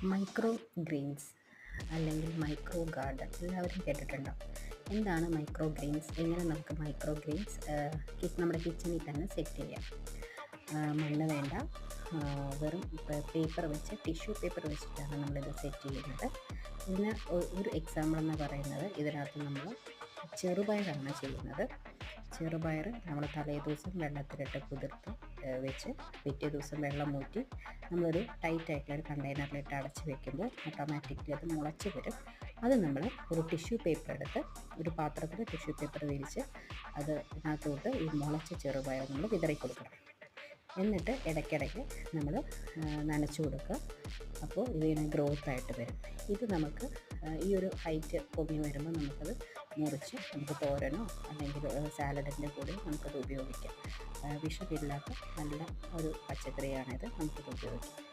Micro Green's അല്ലെങ്കിൽ micro garden എല്ലാവരും കേട്ടിട്ടുണ്ടോ? എന്താണ് മൈക്രോ ഗ്രീൻസ്? എങ്ങനെ നമുക്ക് മൈക്രോ ഗ്രീൻസ് നമ്മുടെ കിച്ചണിൽ തന്നെ സെറ്റ് ചെയ്യാം? മണ്ണ് വേണ്ട, വെറും പേപ്പർ വെച്ച് ടിഷ്യൂ പേപ്പർ വെച്ചിട്ടാണ് നമ്മളിത് സെറ്റ് ചെയ്യുന്നത്. ഇതിന് ഒരു എക്സാമ്പിൾ എന്ന് പറയുന്നത്, ഇതിനകത്ത് നമ്മൾ ചെറുപയറാണ് ചെയ്യുന്നത്. ചെറുപയർ നമ്മൾ തലേ ദിവസം വെള്ളത്തിലിട്ട് കുതിർത്ത് വെച്ച് പിറ്റേ ദിവസം വെള്ളം ഊറ്റി നമ്മളൊരു ടൈറ്റായിട്ടുള്ള ഒരു കണ്ടെയ്നറിലിട്ട് അടച്ച് വെക്കുമ്പോൾ ഓട്ടോമാറ്റിക്കലി അത് മുളച്ച് വരും. അത് നമ്മൾ ഒരു ടിഷ്യൂ പേപ്പർ എടുത്ത് ഒരു പാത്രത്തിൽ ടിഷ്യൂ പേപ്പർ വിരിച്ച് അതിനകത്തോട്ട് ഈ മുളച്ച ചെറുപയർ നമ്മൾ വിതറി കൊടുക്കണം. എന്നിട്ട് ഇടയ്ക്കിടയ്ക്ക് നമ്മൾ നനച്ചു കൊടുക്കുക. അപ്പോൾ ഇതിന് ഗ്രോത്തായിട്ട് വരും. ഇത് നമുക്ക് ഈ ഒരു ഹൈറ്റ് പൊങ്ങി വരുമ്പോൾ നമുക്കത് മുറിച്ച് നമുക്ക് തോരനോ അല്ലെങ്കിൽ സാലഡിൻ്റെ കൂടെ നമുക്കത് ഉപയോഗിക്കാം. വിഷമില്ലാത്ത നല്ല ഒരു പച്ചക്കറിയാണിത്, നമുക്കത് ഉപയോഗിക്കാം.